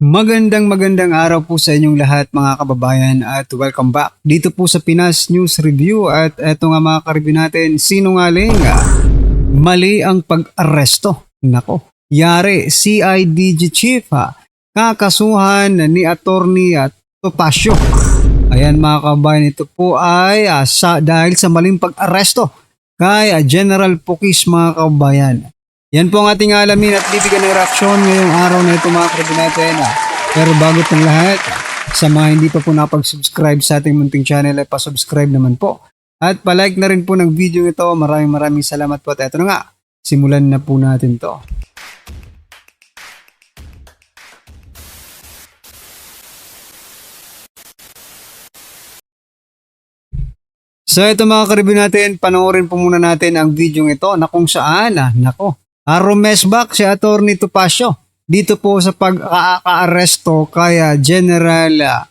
Magandang araw po sa inyong lahat mga kababayan at welcome back dito po sa Pinas News Review at eto nga mga ka-review natin, sinungaling, mali ang pag-aresto. Nako, yari CIDG Chief kakasuhan ni Attorney Topacio. Ayan mga kababayan, ito po ay dahil sa maling pag-aresto kay General Pukis mga kababayan. Yan po ang ating alamin at bibigyan ng reaksyon ngayong araw na ito mga ka-review natin. Pero bago itong lahat, sa mga hindi pa po napag-subscribe sa ating munting channel ay pa-subscribe naman po. At palike na rin po ng video ito. Maraming salamat po. At ito na nga, simulan na po natin to. So ito mga ka-review natin, panoorin po muna natin ang video ito na kung saan, rumesbak si Attorney Topacio dito po sa pagka-aresto kay General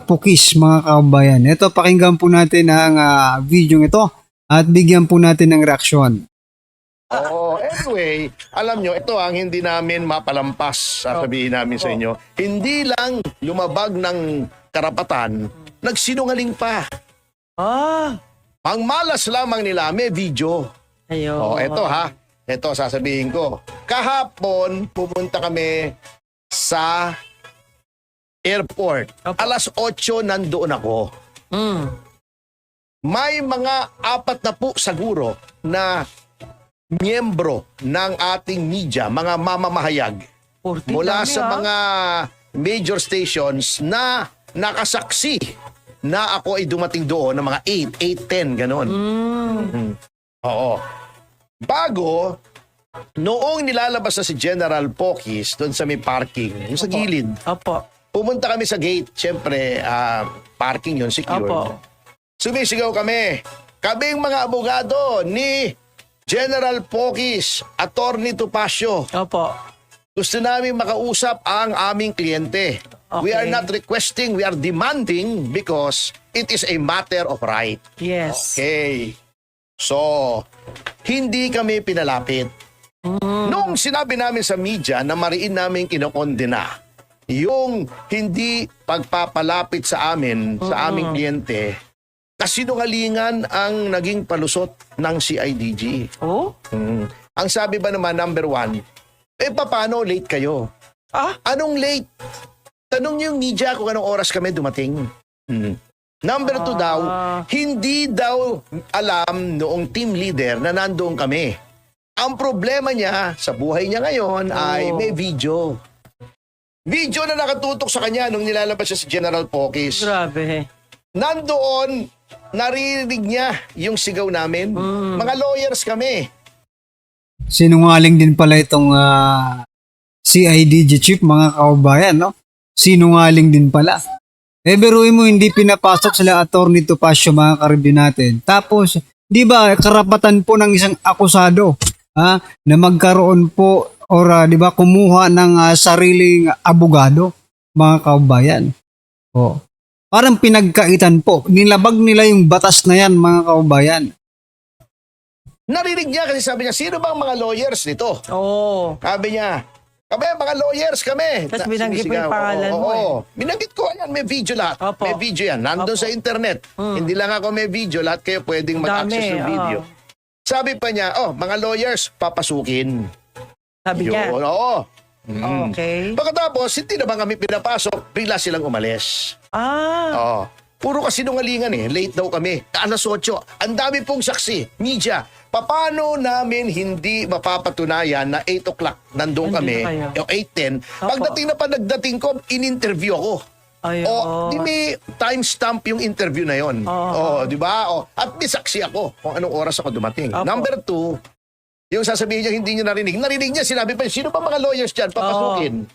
Pukis mga kababayan. Ito, pakinggan po natin ang video ito at bigyan po natin ng reaksyon. Anyway, alam nyo, ito ang hindi namin mapalampas, sasabihin namin sa inyo. Hindi lang lumabag ng karapatan, nagsinungaling pa. Ang malas lamang nila, may video. Ito ito sasabihin ko. Kahapon, pumunta kami sa airport. Alas 8, nandoon ako. May mga 4 na po siguro na miyembro ng ating media, mga mamamahayag, mula sa mga major stations na nakasaksi na ako ay dumating doon ng mga 8, 8:10, ganon. Oo. Bago, noong nilalabas na si General Pukis doon sa may parking, yung sa gilid, pumunta kami sa gate. Siyempre, parking yun, secured. Sumisigaw kami. Kaming mga abogado ni General Pukis, Attorney Topacio. Gusto namin makausap ang aming kliyente. We are not requesting, we are demanding because it is a matter of right. Yes. Okay. So, hindi kami pinalapit. Nung sinabi namin sa media na mariin namin kinokondena yung hindi pagpapalapit sa amin, sa aming kliyente, kasinungalingan ang naging palusot ng CIDG. Ang sabi ba naman, number 1, paano late kayo? Anong late? Tanong niyo yung media kung anong oras kami dumating. Number 2 daw, hindi daw alam noong team leader na nandoon kami. Ang problema niya sa buhay niya ngayon ay may video. Video na nakatutok sa kanya nung nilalabas siya si General Pukis. Grabe. Nandoon, naririnig niya yung sigaw namin. Mga lawyers kami. Sinungaling din pala itong CIDG Chief mga kababayan, no? Sinungaling din pala. Biruin mo, hindi pinapasok sila Attorney Topacio mga ka-review natin. Tapos, di ba, karapatan po ng isang akusado na magkaroon po or di ba, kumuha ng sariling abogado mga kababayan. Parang pinagkaitan po. Nilabag nila yung batas na yan mga kababayan. Narinig niya kasi sabi niya, sino bang mga lawyers nito? Sabi niya, kami, mga lawyers kami. Tapos binanggit mo yung pangalan mo. Binanggit ko, yan, may video lahat. May video yan, nandun sa internet. Hindi lang ako may video, lahat kayo pwedeng mag-access ng video. Sabi pa niya, mga lawyers, papasukin. Sabi niya? Okay. Pagkatapos, hindi naman kami pinapasok, bigla silang umalis. Puro kasinungalingan late daw kami. Alas 8, ang dami pong saksi, media. Paano namin hindi mapapatunayan na 8 o'clock nandun kami, o 8:10, pagdating na pa nagdating ko, in-interview ako. Di may timestamp yung interview na yon. Di ba? At may saksi ako kung anong oras ako dumating. Number 2, yung sasabihin niya hindi niya narinig. Narinig niya, sinabi pa, sino pa mga lawyers dyan? Papasukin.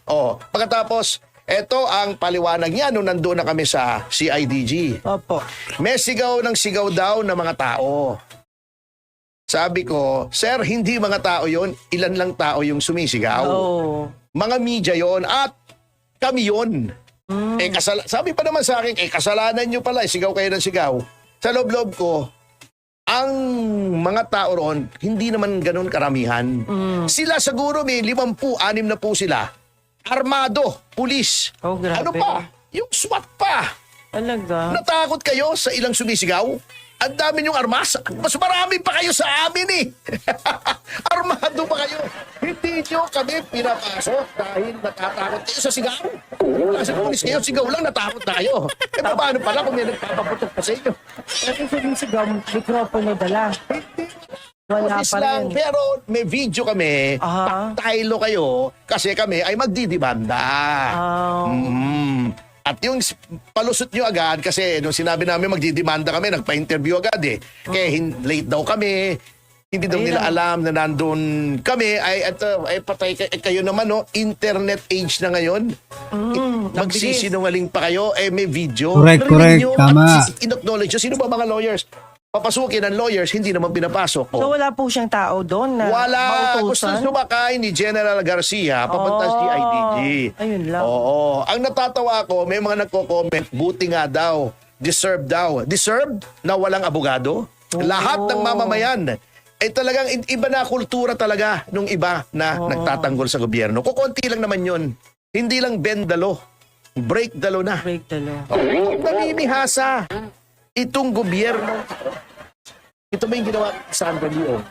Pagkatapos, eto ang paliwanag niya nung nandoon na kami sa CIDG. May sigaw ng sigaw daw na mga tao. Sabi ko, sir, hindi mga tao yon, ilan lang tao yung sumisigaw. Mga media yon at kami yon. Sabi pa naman sa akin, kasalanan nyo pala, sigaw kayo ng sigaw. Sa loob-loob ko, ang mga tao roon, hindi naman ganun karamihan. Sila siguro may 50, 60 na po sila. armado, pulis. Oh, grabe. Ano pa? Yung SWAT pa. Talaga? Natakot kayo sa ilang sumisigaw? Ang dami niyong armas. Mas marami pa kayo sa amin eh. Armado pa kayo. Hindi niyo kami pinapasok dahil natatakot kayo sa sigaw. Kasi pulis kayo, sigaw lang, natakot na kayo. Eh paano pala kung may nagpapaputok pa sa inyo? Pero sumisigaw, mikropono dala. Wala Pulis pa lang, rin. pero may video kami. Aha. Taktaylo kayo kasi kami ay magdidibanda. At yung palusot nyo agad, kasi nung sinabi namin magdidemanda kami, nagpa-interview agad eh. Kaya late daw kami, hindi daw nila alam na nandun kami, ay patay kayo naman, no? Internet age na ngayon. Magsisinungaling pa kayo, may video. Correct, Narinig nyo tama. at in-acknowledge nyo. Sino ba mga lawyers? Papasukin ng lawyers, hindi naman pinapasok. So wala po siyang tao doon na Wala. Gusto mautusan? sumakay ni General Garcia papunta sa CIDG. Ayun lang. Oo. Ang natatawa ko, may mga nagko-comment, buti nga daw, deserve daw. Deserved na walang abogado? Lahat ng mamamayan. Talagang iba na kultura talaga nung iba na nagtatanggol sa gobyerno. Kukunti lang naman yun. Hindi lang bend the law. Break the law na. Break the law. Namimihasa itong gobyerno. Ito ba yung ginawa ni Sandra Leong?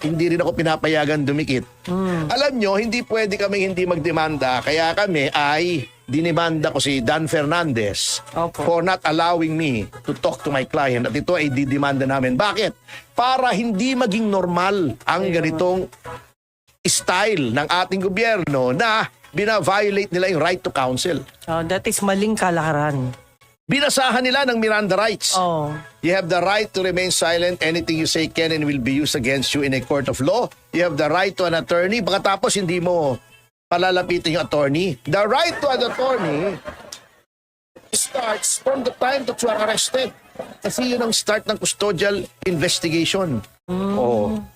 Hindi rin ako pinapayagan dumikit. Alam nyo, hindi pwede kami hindi magdemanda. Kaya kami ay dinimanda ko si Dan Fernandez Opo. for not allowing me to talk to my client. At ito ay didemanda namin. Bakit? Para hindi maging normal ang ganitong style ng ating gobyerno na bina-violate nila yung right to counsel. That is maling kalakaran. Binasahan nila ng Miranda rights. Oh. You have the right to remain silent. Anything you say can and will be used against you in a court of law. You have the right to an attorney. Pagkatapos hindi mo palalapitin yung attorney. The right to an attorney starts from the time that you are arrested. Kasi yun ang start ng custodial investigation. Oh.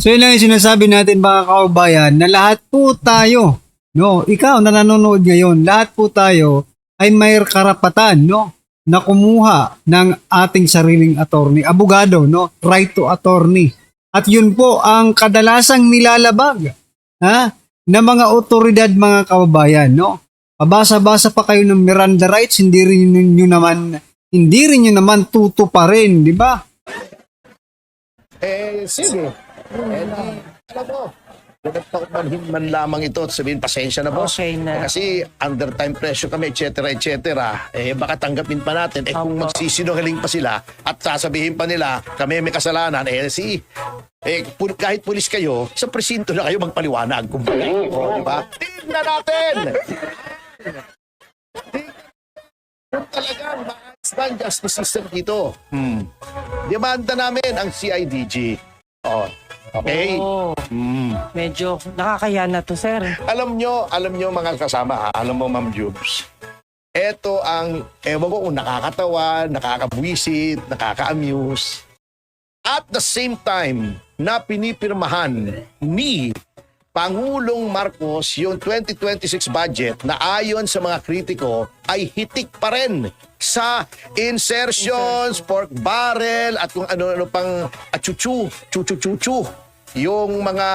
So yun lang yung sinasabi natin mga kaubayan na lahat po tayo, no, ikaw na nanonood ngayon, lahat po tayo ay may karapatan, no, na kumuha ng ating sariling attorney, abogado, no, right to attorney. At yun po ang kadalasang nilalabag, ng mga otoridad mga kababayan, no. Pabasa-basa pa kayo ng Miranda rights, hindi rin nyo naman tuto pa rin, di ba? Sige. Alam mo, nagtakumanhin man lamang ito at sabihin, pasensya na boss. Okay na. Kasi under time pressure kami, etc. Baka tanggapin pa natin. Kung Opo. magsisinungaling pa sila at sasabihin pa nila, kami may kasalanan, kahit pulis kayo, sa presinto na kayo magpaliwanag. Kung di ba? Tignan natin! Kung talagang maayos na ang justice system dito. Demanda namin ang CIDG. Okay? Oh. Medyo nakakaya na to, sir. Alam nyo mga kasama, alam mo Ma'am Jubes, eto ang, ewan ko kung nakakatawa, nakakabwisit, nakaka-amuse. At the same time, na pinipirmahan ni Pangulong Marcos yung 2026 budget na ayon sa mga kritiko ay hitik pa rin sa insertions, pork barrel at kung ano-ano pang chuchu, yung mga,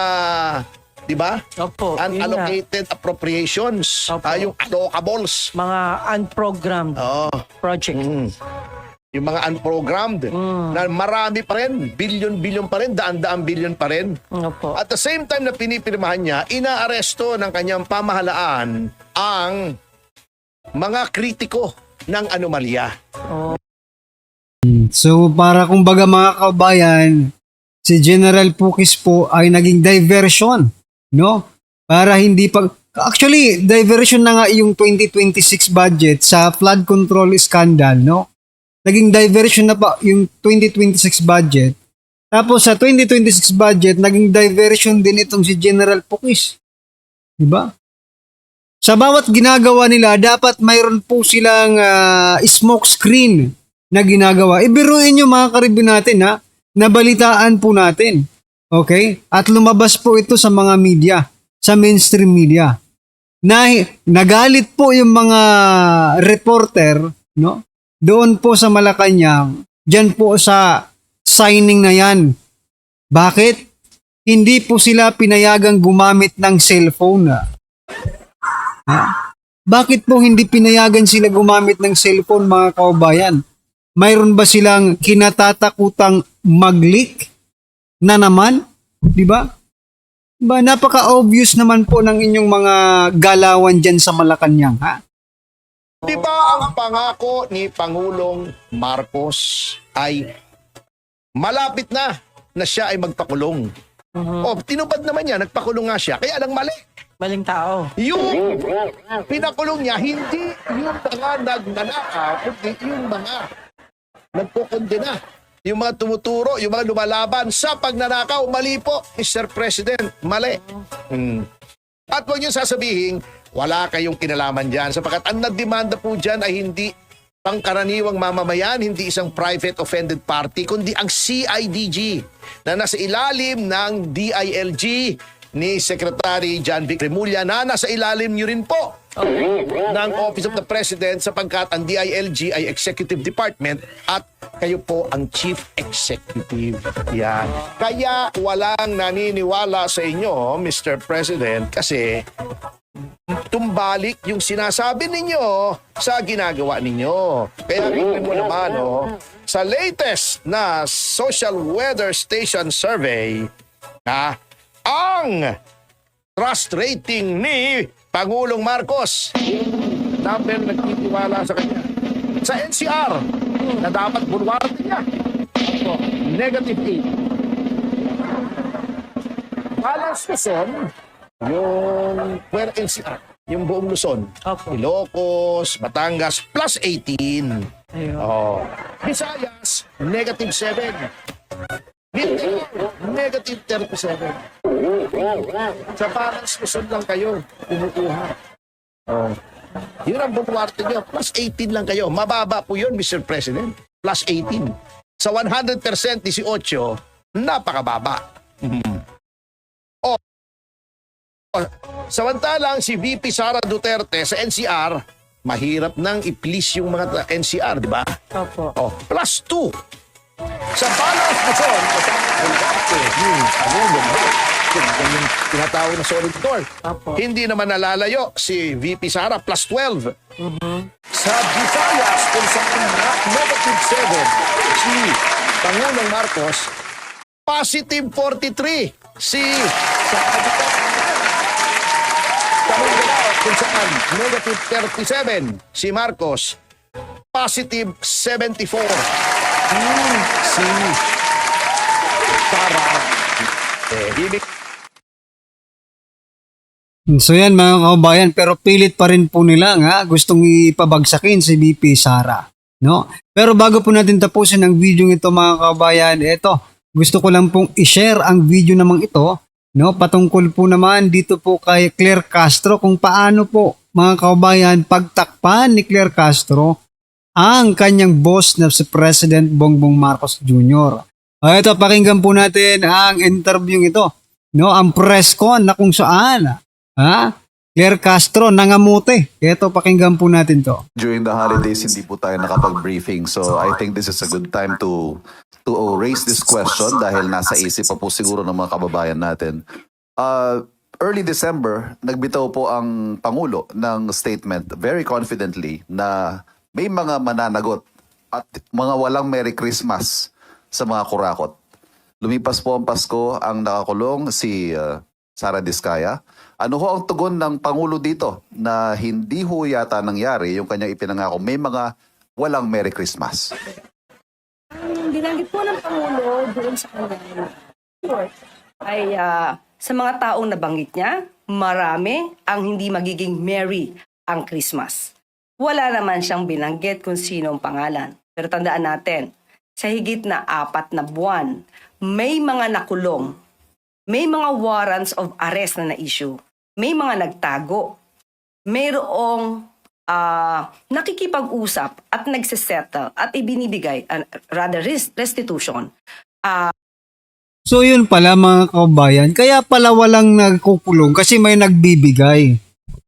di ba? Opo. yun na. Unallocated appropriations, Opo. yung allocables. Mga unprogrammed project. Yung mga unprogrammed na marami pa rin, bilyon-bilyon pa rin, daan-daan bilyon pa rin. Opo. At the same time na pinipirmahan niya, inaaresto ng kanyang pamahalaan ang mga kritiko ng anomalya. So para kumbaga mga kabayan, si General Pukis po ay naging diversion, no? Para hindi actually diversion na nga yung 2026 budget sa flood control scandal, no? Naging diversion na pa yung 2026 budget. Tapos sa 2026 budget, naging diversion din itong si General Pukis. Diba? Sa bawat ginagawa nila, dapat mayroon po silang smoke screen na ginagawa. Ibiruin nyo mga karibin natin, nabalitaan po natin. Okay? At lumabas po ito sa mga media, sa mainstream media. Nagalit po yung mga reporter, no? Doon po sa Malacanang, dyan po sa signing na yan. Bakit? hindi po sila pinayagang gumamit ng cellphone. Bakit po hindi pinayagan sila gumamit ng cellphone, mga kababayan? Mayroon ba silang kinatatakutang mag-leak na naman? Di ba? Ba, napaka-obvious naman po ng inyong mga galawan dyan sa Malacanang, ha? Di ba ang pangako ni Pangulong Marcos ay malapit na siya ay magpakulong? O, tinupad naman niya, nagpakulong nga siya, kaya lang mali. Maling tao. Yung pinakulong niya, hindi yung mga nagnanakaw, kundi yung mga nagkukondena. Yung mga tumuturo, yung mga lumalaban sa pagnanakaw, mali po, Mr. President, mali. At huwag niyo sasabihin, wala kayong kinalaman dyan, sapagkat ang nagdemanda po dyan ay hindi pangkaraniwang mamamayan, hindi isang private offended party, kundi ang CIDG na nasa ilalim ng DILG ni Secretary John Vic Remulla na nasa ilalim niyo rin po ng Office of the President sapagkat ang DILG ay Executive Department at kayo po ang Chief Executive. Yan. Kaya walang naniniwala sa inyo, Mr. President, kasi tumbalik yung sinasabi ninyo sa ginagawa ninyo. Kaya tingnan mo naman, sa latest na Social Weather Station Survey, ang trust rating ni Pangulong Marcos, number nagtitiwala sa kanya. Sa NCR, na dapat bulwaran niya, -8. Alas Luzon, yung NCR, yung buong Luzon, Ilocos, Batangas, +18. Ayun. Visayas, -7. Mindanao, -37. Sa balance Luzon lang kayo kumukuha. Yun ang bubuwarte nyo. +18 lang kayo. Mababa po yun, Mr. President. +18. Sa 100%, 18, napakababa. Samantalang si VP Sara Duterte sa NCR, mahirap nang i-please yung mga NCR, di ba? Opo. +2. Sa balance Luzon, yung tinatawag na solid gold. Hindi naman nalalayo si VP Sara, +12. Sa Visayas, kung saan -7 si Pangulong Marcos, +43 si Sara Duterte. Sa Mindanao, kung saan -37 si Marcos, +74 si Sara. So yan mga kababayan, pero pilit pa rin po nila gustong ipabagsakin si VP Sara, no? Pero bago po natin tapusin ang video ito mga kababayan, gusto ko lang pong i-share ang video namang ito, no? Patungkol po naman dito po kay Claire Castro kung paano po mga kababayan pagtakpan ni Claire Castro ang kanyang boss na si President Bongbong Marcos Jr. Ito, pakinggan po natin ang interview ito, no? Ang press con na kung saan Claire Castro nangamuti. Ito, pakinggan po natin to. During the holidays, hindi po tayo nakapag-briefing. So I think this is a good time to raise this question dahil nasa isip pa po siguro ng mga kababayan natin. Early December, nagbitaw po ang Pangulo ng statement very confidently na may mga mananagot at mga walang Merry Christmas sa mga kurakot. Lumipas po ang Pasko, ang nakakulong si Sara Diskaya. Ano ho ang tugon ng Pangulo dito na hindi ho yata nangyari yung kanyang ipinangako may mga walang Merry Christmas? Ang binanggit po ng Pangulo doon sa kanyang report ay sa mga taong nabanggit niya, marami ang hindi magiging merry ang Christmas. Wala naman siyang binanggit kung sino ang pangalan. Pero tandaan natin, sa higit na 4 na buwan, may mga nakulong, may mga warrants of arrest na na-issue, may mga nagtago, mayroong nakikipag-usap at nagsisettle at ibinibigay, restitution. So yun pala mga kababayan, kaya pala walang nagkukulong kasi may nagbibigay.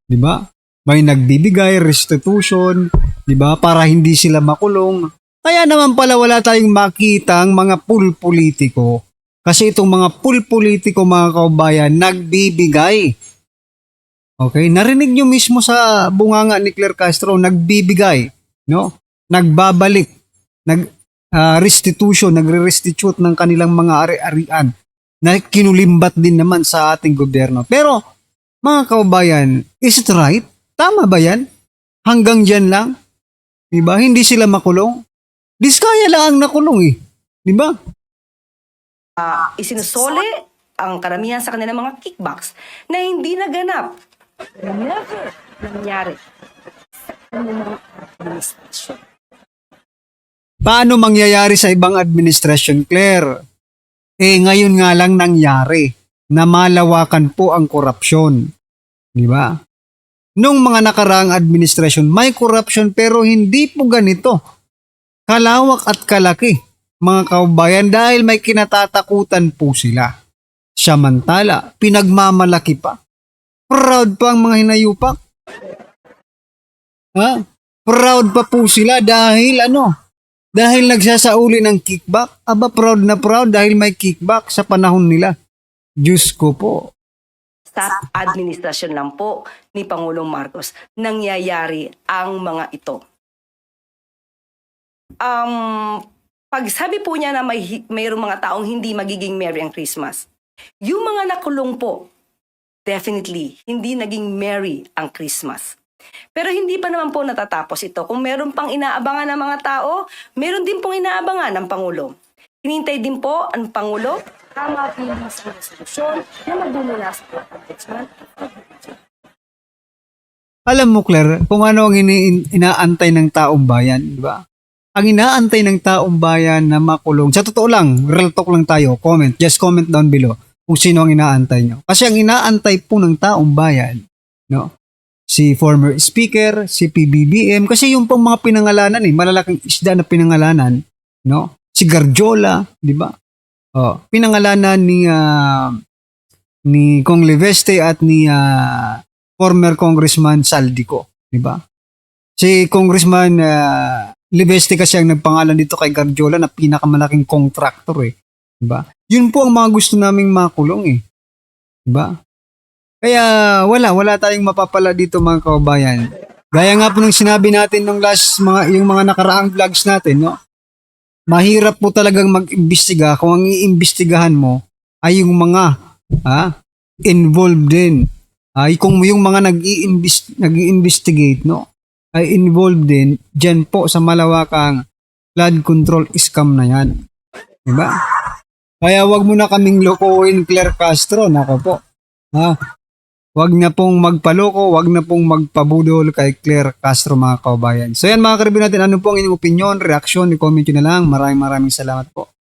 'Di ba? May nagbibigay restitution, 'di ba? Para hindi sila makulong. Kaya naman pala wala tayong makitang mga politiko Kasi itong mga pulpolitiko mga kababayan, nagbibigay. Okay? Narinig nyo mismo sa bunganga ni Claire Castro, nagbibigay. No? Nagbabalik. Restitution, nagre-restitute ng kanilang mga ari-arian na kinulimbat din naman sa ating gobyerno. Pero, mga kababayan, is it right? Tama ba yan? Hanggang dyan lang? Diba? Hindi sila makulong? Diskaya lang ang nakulong eh. Diba? Isinusole ang karamihan sa kanilang mga kickbacks na hindi naganap. Never nangyari sa kanilang administrasyon. Paano mangyayari sa ibang administrasyon, Claire? Ngayon nga lang nangyari na malawakan po ang korupsyon. Di ba? Nung mga nakaraang administrasyon, may korupsyon pero hindi po ganito. Kalawak at kalaki, mga kababayan, dahil may kinatatakutan po sila. Samantala, pinagmamalaki pa. Proud pa ang mga hinayupak. Proud pa po sila dahil Dahil nagsasauli ng kickback. Aba, proud na proud dahil may kickback sa panahon nila. Diyos ko po. Sa administrasyon lang po ni Pangulong Marcos nangyayari ang mga ito. Pag sabi po niya na mayroong mga taong hindi magiging merry ang Christmas, yung mga nakulong po, definitely, hindi naging merry ang Christmas. Pero hindi pa naman po natatapos ito. Kung meron pang inaabangan ng mga tao, meron din pong inaabangan ng Pangulo. Hinintay din po ang Pangulo ang mabilis ang resolusyon na magdumula sa Ombudsman. Alam mo, Claire, kung ano ang inaantay ng taong bayan, di ba? Ang inaantay ng taong bayan na makulong, sa totoo lang, real talk lang tayo, just comment down below kung sino ang inaantay nyo. Kasi ang inaantay po ng taong bayan, no? Si former speaker, si PBBM, kasi yung pang mga pinangalanan malalaking isda na pinangalanan, no? Si Garjola, di ba? Pinangalanan ni Kong Leveste at ni former Congressman Saldico, di ba? Si Congressman Leveste kasi ang nagpangalan dito kay Garjola na pinakamalaking contractor di ba? Yun po ang mga gusto naming makulong di ba? Kaya wala tayong mapapala dito mga kababayan. Gaya nga po ng sinabi natin nung yung mga nakaraang vlogs natin, no? Mahirap po talagang mag-imbestiga kung ang iimbestigahan mo ay yung mga involved din. Kung yung mga nag-i-investigate, no? Ay involved din dyan po sa malawakang flood control scam na yan. Diba? Kaya wag mo na kaming lokohin, Claire Castro. Nako po. Wag na pong magpaloko, wag na pong magpabudol kay Claire Castro mga kababayan. So yan mga karibin natin, ano po ang inyong opinion, reaksyon, i-comment nyo na lang. Maraming salamat po.